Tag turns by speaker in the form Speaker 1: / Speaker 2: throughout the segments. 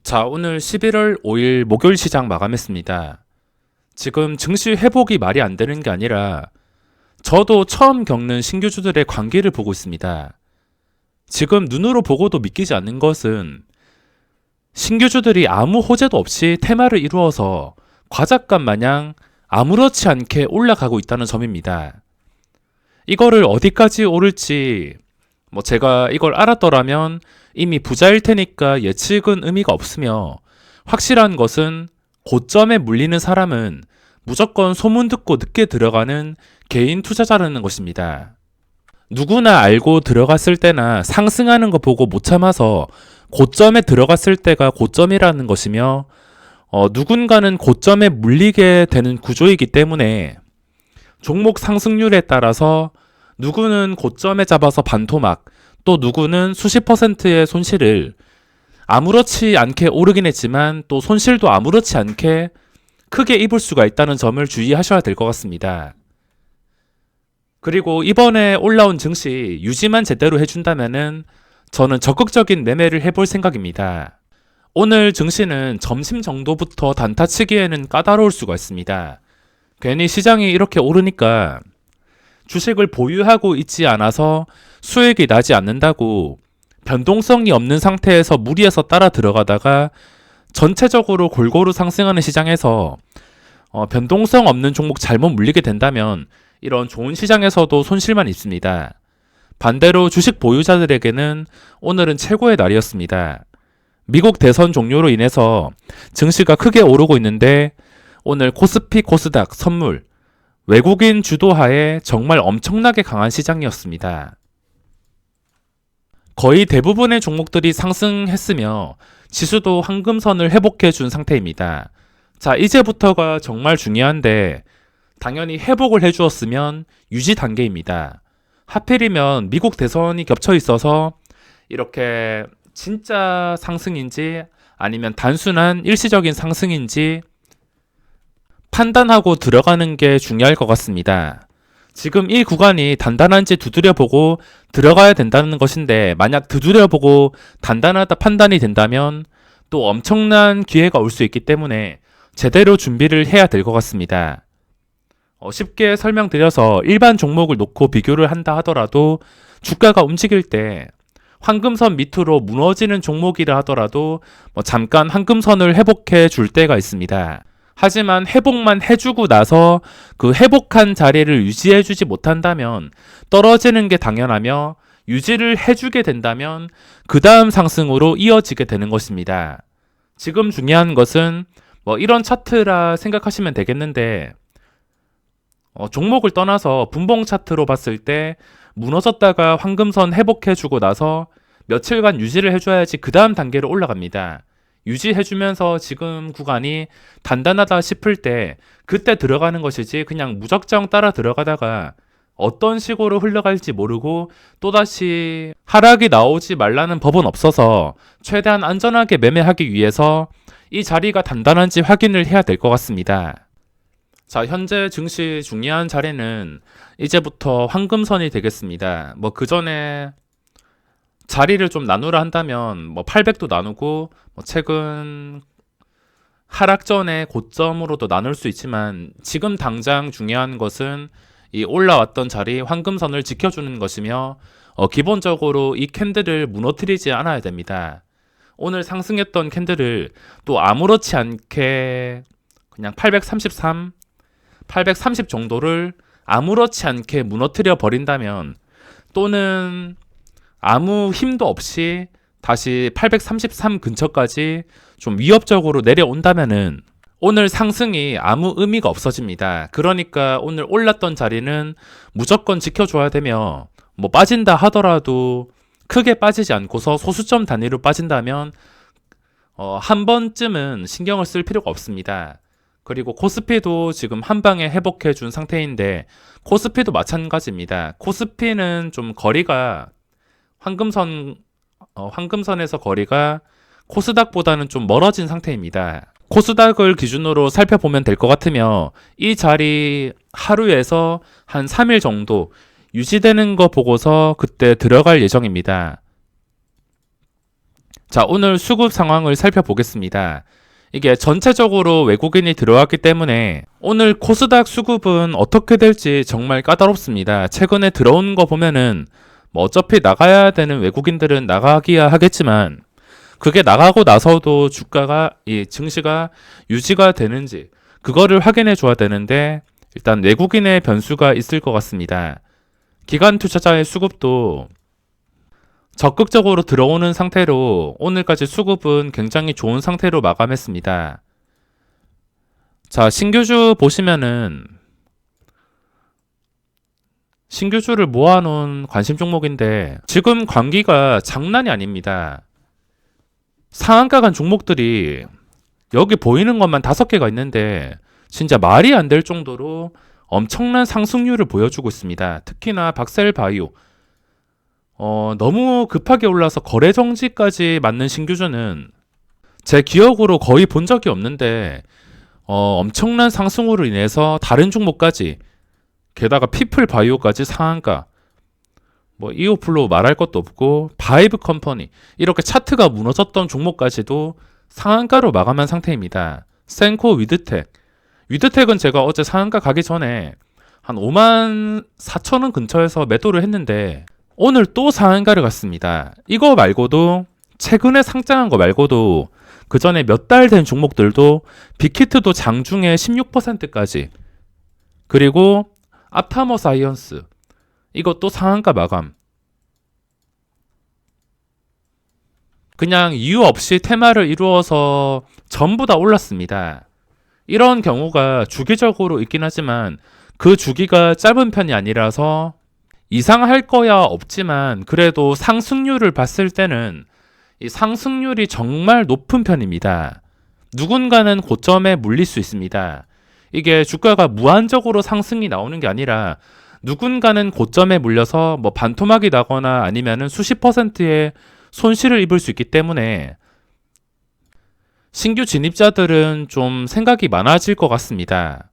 Speaker 1: 자, 오늘 11월 5일 목요일 시장 마감했습니다. 지금 증시 회복이 말이 안 되는 게 아니라 저도 처음 겪는 신규주들의 관계를 보고 있습니다. 지금 눈으로 보고도 믿기지 않는 것은 신규주들이 아무 호재도 없이 테마를 이루어서 과작감 마냥 아무렇지 않게 올라가고 있다는 점입니다. 이거를 어디까지 오를지 제가 이걸 알았더라면 이미 부자일 테니까 예측은 의미가 없으며, 확실한 것은 고점에 물리는 사람은 무조건 소문 듣고 늦게 들어가는 개인 투자자라는 것입니다. 누구나 알고 들어갔을 때나 상승하는 거 보고 못 참아서 고점에 들어갔을 때가 고점이라는 것이며, 누군가는 고점에 물리게 되는 구조이기 때문에 종목 상승률에 따라서 누구는 고점에 잡아서 반토막, 또 누구는 수십 %의 손실을 아무렇지 않게 오르긴 했지만 또 손실도 아무렇지 않게 크게 입을 수가 있다는 점을 주의하셔야 될 것 같습니다. 그리고 이번에 올라온 증시 유지만 제대로 해준다면은 저는 적극적인 매매를 해볼 생각입니다. 오늘 증시는 점심 정도부터 단타치기에는 까다로울 수가 있습니다. 괜히 시장이 이렇게 오르니까 주식을 보유하고 있지 않아서 수익이 나지 않는다고 변동성이 없는 상태에서 무리해서 따라 들어가다가 전체적으로 골고루 상승하는 시장에서 변동성 없는 종목 잘못 물리게 된다면 이런 좋은 시장에서도 손실만 있습니다. 반대로 주식 보유자들에게는 오늘은 최고의 날이었습니다. 미국 대선 종료로 인해서 증시가 크게 오르고 있는데 오늘 코스피, 코스닥, 선물, 외국인 주도하에 정말 엄청나게 강한 시장이었습니다. 거의 대부분의 종목들이 상승했으며 지수도 황금선을 회복해 준 상태입니다. 자, 이제부터가 정말 중요한데 당연히 회복을 해 주었으면 유지 단계입니다. 하필이면 미국 대선이 겹쳐 있어서 이렇게 진짜 상승인지 아니면 단순한 일시적인 상승인지 판단하고 들어가는 게 중요할 것 같습니다. 지금 이 구간이 단단한지 두드려보고 들어가야 된다는 것인데, 만약 두드려보고 단단하다 판단이 된다면 또 엄청난 기회가 올 수 있기 때문에 제대로 준비를 해야 될 것 같습니다. 쉽게 설명드려서 일반 종목을 놓고 비교를 한다 하더라도 주가가 움직일 때 황금선 밑으로 무너지는 종목이라 하더라도 잠깐 황금선을 회복해 줄 때가 있습니다. 하지만 회복만 해주고 나서 그 회복한 자리를 유지해주지 못한다면 떨어지는 게 당연하며, 유지를 해주게 된다면 그 다음 상승으로 이어지게 되는 것입니다. 지금 중요한 것은 이런 차트라 생각하시면 되겠는데, 종목을 떠나서 분봉 차트로 봤을 때 무너졌다가 황금선 회복해주고 나서 며칠간 유지를 해줘야지 그 다음 단계로 올라갑니다. 유지해주면서 지금 구간이 단단하다 싶을 때 그때 들어가는 것이지, 그냥 무작정 따라 들어가다가 어떤 식으로 흘러갈지 모르고 또다시 하락이 나오지 말라는 법은 없어서 최대한 안전하게 매매하기 위해서 이 자리가 단단한지 확인을 해야 될 것 같습니다. 자, 현재 증시 중요한 자리는 이제부터 황금선이 되겠습니다. 그 전에 자리를 좀 나누라 한다면 800도 나누고 최근 하락 전에 고점으로도 나눌 수 있지만, 지금 당장 중요한 것은 이 올라왔던 자리 황금선을 지켜주는 것이며, 기본적으로 이 캔들을 무너뜨리지 않아야 됩니다. 오늘 상승했던 캔들을 또 아무렇지 않게 그냥 833, 830 정도를 아무렇지 않게 무너뜨려 버린다면, 또는 아무 힘도 없이 다시 833 근처까지 좀 위협적으로 내려온다면은 오늘 상승이 아무 의미가 없어집니다. 그러니까 오늘 올랐던 자리는 무조건 지켜줘야 되며, 빠진다 하더라도 크게 빠지지 않고서 소수점 단위로 빠진다면 한 번쯤은 신경을 쓸 필요가 없습니다. 그리고 코스피도 지금 한 방에 회복해 준 상태인데 코스피도 마찬가지입니다. 코스피는 좀 거리가 황금선에서 거리가 코스닥보다는 좀 멀어진 상태입니다. 코스닥을 기준으로 살펴보면 될 것 같으며, 이 자리 하루에서 한 3일 정도 유지되는 거 보고서 그때 들어갈 예정입니다. 자, 오늘 수급 상황을 살펴보겠습니다. 이게 전체적으로 외국인이 들어왔기 때문에 오늘 코스닥 수급은 어떻게 될지 정말 까다롭습니다. 최근에 들어온 거 보면은 뭐 어차피 나가야 되는 외국인들은 나가기야 하겠지만 그게 나가고 나서도 주가가 이 증시가 유지가 되는지 그거를 확인해 줘야 되는데 일단 외국인의 변수가 있을 것 같습니다. 기관 투자자의 수급도 적극적으로 들어오는 상태로 오늘까지 수급은 굉장히 좋은 상태로 마감했습니다. 자, 신규주 보시면은 신규주를 모아놓은 관심 종목인데 지금 관기가 장난이 아닙니다. 상한가 간 종목들이 여기 보이는 것만 5개가 있는데 진짜 말이 안 될 정도로 엄청난 상승률을 보여주고 있습니다. 특히나 박셀바이오 너무 급하게 올라서 거래 정지까지 맞는 신규주는 제 기억으로 거의 본 적이 없는데 엄청난 상승으로 인해서 다른 종목까지 게다가 피플바이오까지 상한가 뭐 이오플로 말할 것도 없고 바이브 컴퍼니 이렇게 차트가 무너졌던 종목까지도 상한가로 마감한 상태입니다. 센코 위드텍은 제가 어제 상한가 가기 전에 한 5만 4천 원 근처에서 매도를 했는데 오늘 또 상한가를 갔습니다. 이거 말고도 최근에 상장한 거 말고도 그 전에 몇 달 된 종목들도 빅히트도 장중에 16%까지 그리고 앞타머 사이언스 이것도 상한가 마감. 그냥 이유 없이 테마를 이루어서 전부 다 올랐습니다. 이런 경우가 주기적으로 있긴 하지만 그 주기가 짧은 편이 아니라서 이상할 거야 없지만 그래도 상승률을 봤을 때는 이 상승률이 정말 높은 편입니다. 누군가는 고점에 물릴 수 있습니다. 이게 주가가 무한적으로 상승이 나오는 게 아니라 누군가는 고점에 물려서 뭐 반토막이 나거나 아니면은 수십 %의 손실을 입을 수 있기 때문에 신규 진입자들은 좀 생각이 많아질 것 같습니다.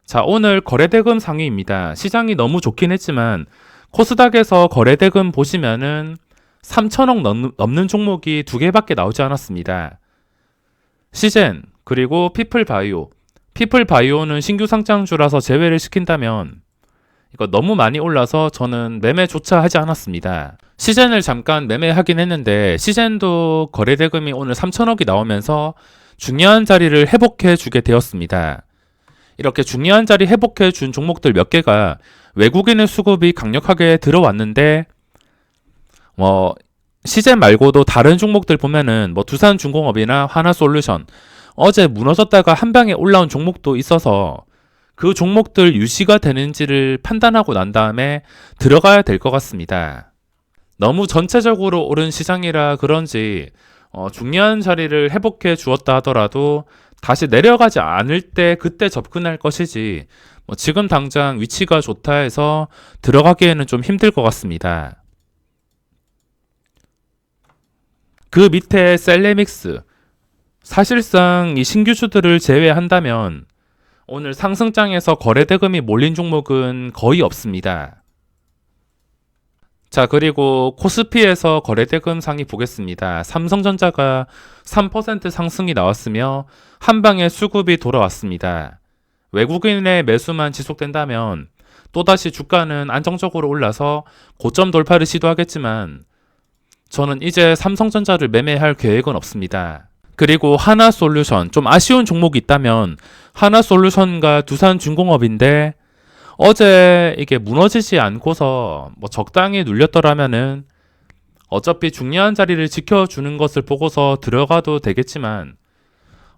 Speaker 1: 자, 오늘 거래대금 상위입니다. 시장이 너무 좋긴 했지만 코스닥에서 거래대금 보시면은 3천억 넘는 종목이 2개밖에 나오지 않았습니다. 시젠 그리고 피플바이오는 신규 상장주라서 제외를 시킨다면 이거 너무 많이 올라서 저는 매매조차 하지 않았습니다. 시젠을 잠깐 매매하긴 했는데 시젠도 거래대금이 오늘 3천억이 나오면서 중요한 자리를 회복해 주게 되었습니다. 이렇게 중요한 자리 회복해 준 종목들 몇 개가 외국인의 수급이 강력하게 들어왔는데 시젠 말고도 다른 종목들 보면은 두산중공업이나 하나솔루션 어제 무너졌다가 한 방에 올라온 종목도 있어서 그 종목들 유지가 되는지를 판단하고 난 다음에 들어가야 될 것 같습니다. 너무 전체적으로 오른 시장이라 그런지 중요한 자리를 회복해 주었다 하더라도 다시 내려가지 않을 때 그때 접근할 것이지 지금 당장 위치가 좋다 해서 들어가기에는 좀 힘들 것 같습니다. 그 밑에 셀레믹스 사실상 이 신규주들을 제외한다면 오늘 상승장에서 거래대금이 몰린 종목은 거의 없습니다. 자, 그리고 코스피에서 거래대금 상위 보겠습니다. 삼성전자가 3% 상승이 나왔으며 한방에 수급이 돌아왔습니다. 외국인의 매수만 지속된다면 또다시 주가는 안정적으로 올라서 고점 돌파를 시도하겠지만 저는 이제 삼성전자를 매매할 계획은 없습니다. 그리고 하나솔루션, 좀 아쉬운 종목이 있다면 하나솔루션과 두산중공업인데 어제 이게 무너지지 않고서 적당히 눌렸더라면은 어차피 중요한 자리를 지켜주는 것을 보고서 들어가도 되겠지만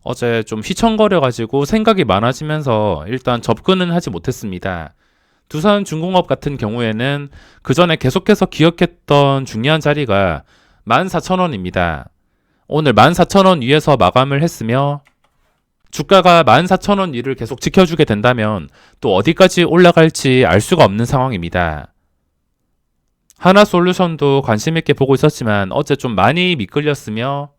Speaker 1: 어제 좀 휘청거려가지고 생각이 많아지면서 일단 접근은 하지 못했습니다. 두산중공업 같은 경우에는 그 전에 계속해서 기억했던 중요한 자리가 14,000원입니다. 오늘 14,000원 위에서 마감을 했으며 주가가 14,000원 위를 계속 지켜주게 된다면 또 어디까지 올라갈지 알 수가 없는 상황입니다. 하나솔루션도 관심 있게 보고 있었지만 어제 좀 많이 미끌렸으며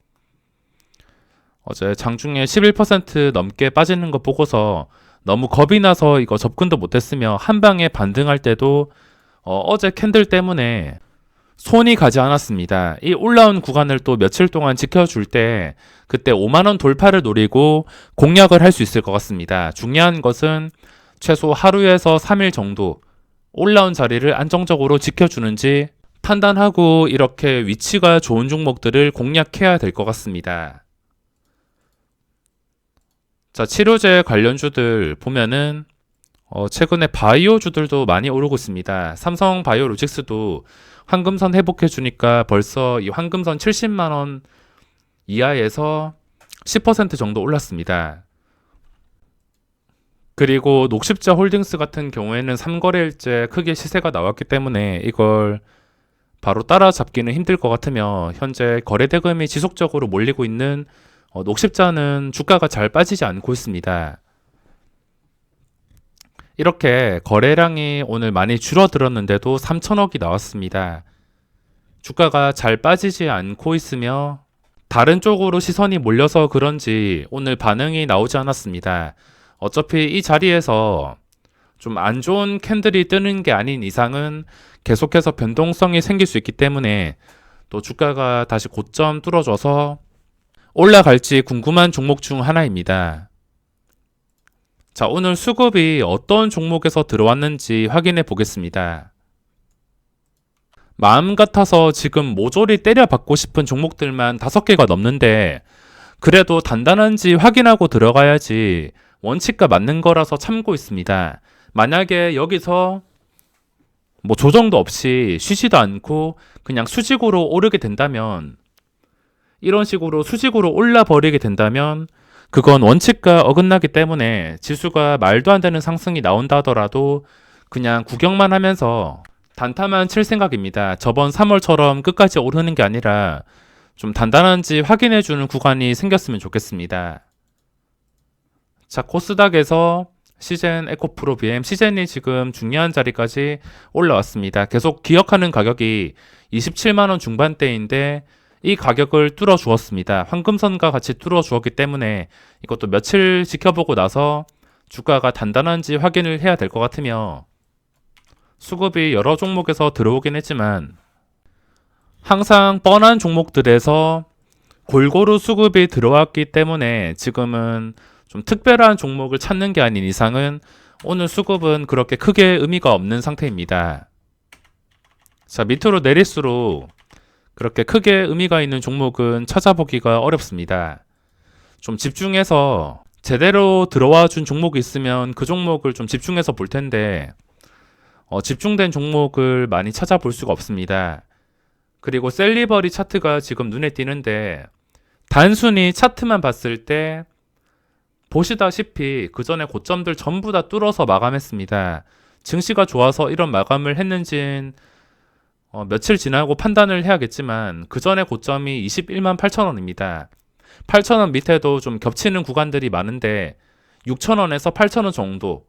Speaker 1: 어제 장중에 11% 넘게 빠지는 거 보고서 너무 겁이 나서 이거 접근도 못했으며 한 방에 반등할 때도 어제 캔들 때문에 손이 가지 않았습니다. 이 올라온 구간을 또 며칠 동안 지켜줄 때 그때 5만원 돌파를 노리고 공략을 할 수 있을 것 같습니다. 중요한 것은 최소 하루에서 3일 정도 올라온 자리를 안정적으로 지켜주는지 판단하고 이렇게 위치가 좋은 종목들을 공략해야 될 것 같습니다. 자, 치료제 관련주들 보면은 최근에 바이오주들도 많이 오르고 있습니다. 삼성 바이오로직스도 황금선 회복해주니까 벌써 이 황금선 70만원 이하에서 10% 정도 올랐습니다. 그리고 녹십자 홀딩스 같은 경우에는 3거래일째 크게 시세가 나왔기 때문에 이걸 바로 따라잡기는 힘들 것 같으며 현재 거래대금이 지속적으로 몰리고 있는 녹십자는 주가가 잘 빠지지 않고 있습니다. 이렇게 거래량이 오늘 많이 줄어들었는데도 3천억이 나왔습니다. 주가가 잘 빠지지 않고 있으며 다른 쪽으로 시선이 몰려서 그런지 오늘 반응이 나오지 않았습니다. 어차피 이 자리에서 좀 안 좋은 캔들이 뜨는 게 아닌 이상은 계속해서 변동성이 생길 수 있기 때문에 또 주가가 다시 고점 뚫어줘서 올라갈지 궁금한 종목 중 하나입니다. 자, 오늘 수급이 어떤 종목에서 들어왔는지 확인해 보겠습니다. 마음 같아서 지금 모조리 때려박고 싶은 종목들만 5개가 넘는데 그래도 단단한지 확인하고 들어가야지 원칙과 맞는 거라서 참고 있습니다. 만약에 여기서 뭐 조정도 없이 쉬지도 않고 그냥 수직으로 오르게 된다면 이런 식으로 수직으로 올라 버리게 된다면 그건 원칙과 어긋나기 때문에 지수가 말도 안 되는 상승이 나온다 하더라도 그냥 구경만 하면서 단타만 칠 생각입니다. 저번 3월처럼 끝까지 오르는 게 아니라 좀 단단한지 확인해주는 구간이 생겼으면 좋겠습니다. 자, 코스닥에서 시젠 에코프로 BM, 시젠이 지금 중요한 자리까지 올라왔습니다. 계속 기억하는 가격이 27만원 중반대인데 이 가격을 뚫어 주었습니다. 황금선과 같이 뚫어 주었기 때문에 이것도 며칠 지켜보고 나서 주가가 단단한지 확인을 해야 될 것 같으며 수급이 여러 종목에서 들어오긴 했지만 항상 뻔한 종목들에서 골고루 수급이 들어왔기 때문에 지금은 좀 특별한 종목을 찾는 게 아닌 이상은 오늘 수급은 그렇게 크게 의미가 없는 상태입니다. 자, 밑으로 내릴수록 그렇게 크게 의미가 있는 종목은 찾아보기가 어렵습니다. 좀 집중해서 제대로 들어와 준 종목이 있으면 그 종목을 좀 집중해서 볼 텐데 집중된 종목을 많이 찾아볼 수가 없습니다. 그리고 셀리버리 차트가 지금 눈에 띄는데 단순히 차트만 봤을 때 보시다시피 그 전에 고점들 전부 다 뚫어서 마감했습니다. 증시가 좋아서 이런 마감을 했는진 며칠 지나고 판단을 해야겠지만 그 전에 고점이 21만 8천원입니다. 8천원 밑에도 좀 겹치는 구간들이 많은데 6천원에서 8천원 정도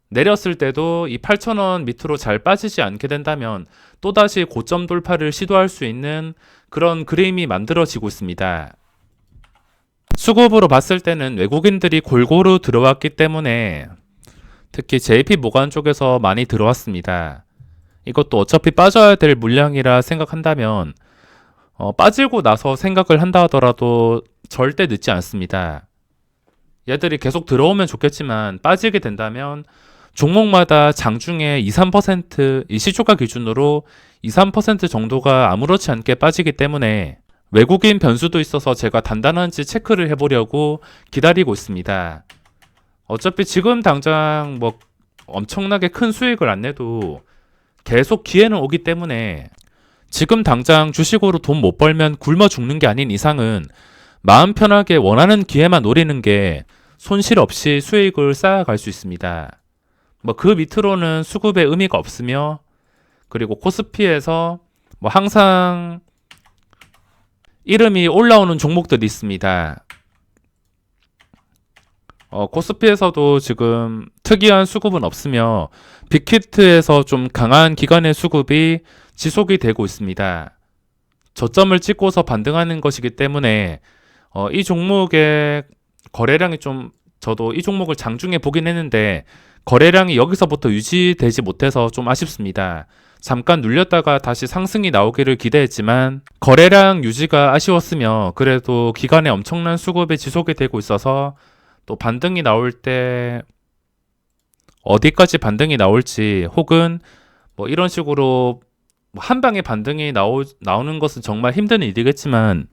Speaker 1: 내렸을 때도 이 8천원 밑으로 잘 빠지지 않게 된다면 또다시 고점 돌파를 시도할 수 있는 그런 그림이 만들어지고 있습니다. 수급으로 봤을 때는 외국인들이 골고루 들어왔기 때문에 특히 JP모간 쪽에서 많이 들어왔습니다. 이것도 어차피 빠져야 될 물량이라 생각한다면 빠지고 나서 생각을 한다 하더라도 절대 늦지 않습니다. 얘들이 계속 들어오면 좋겠지만 빠지게 된다면 종목마다 장중에 2-3% 이 시초가 기준으로 2-3% 정도가 아무렇지 않게 빠지기 때문에 외국인 변수도 있어서 제가 단단한지 체크를 해보려고 기다리고 있습니다. 어차피 지금 당장 뭐 엄청나게 큰 수익을 안 내도 계속 기회는 오기 때문에 지금 당장 주식으로 돈 못 벌면 굶어 죽는 게 아닌 이상은 마음 편하게 원하는 기회만 노리는 게 손실 없이 수익을 쌓아갈 수 있습니다. 뭐 그 밑으로는 수급의 의미가 없으며 그리고 코스피에서 뭐 항상 이름이 올라오는 종목들이 있습니다. 코스피에서도 지금 특이한 수급은 없으며 빅히트에서 좀 강한 기관의 수급이 지속이 되고 있습니다. 저점을 찍고서 반등하는 것이기 때문에 이 종목의 거래량이 좀 저도 이 종목을 장중에 보긴 했는데 거래량이 여기서부터 유지되지 못해서 좀 아쉽습니다. 잠깐 눌렸다가 다시 상승이 나오기를 기대했지만 거래량 유지가 아쉬웠으며 그래도 기간에 엄청난 수급이 지속이 되고 있어서 또 반등이 나올 때 어디까지 반등이 나올지 혹은 뭐 이런 식으로 한 방에 반등이 나오는 것은 정말 힘든 일이겠지만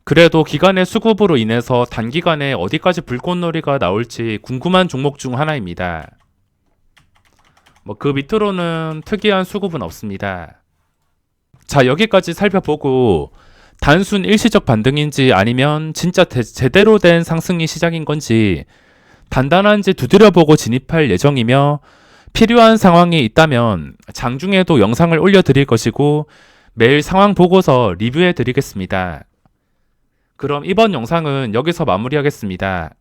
Speaker 1: 그래도 기간의 수급으로 인해서 단기간에 어디까지 불꽃놀이가 나올지 궁금한 종목 중 하나입니다. 뭐 그 밑으로는 특이한 수급은 없습니다. 자, 여기까지 살펴보고 단순 일시적 반등인지 아니면 진짜 제대로 된 상승이 시작인 건지 단단한지 두드려보고 진입할 예정이며 필요한 상황이 있다면 장중에도 영상을 올려드릴 것이고 매일 상황 보고서 리뷰해 드리겠습니다. 그럼 이번 영상은 여기서 마무리하겠습니다.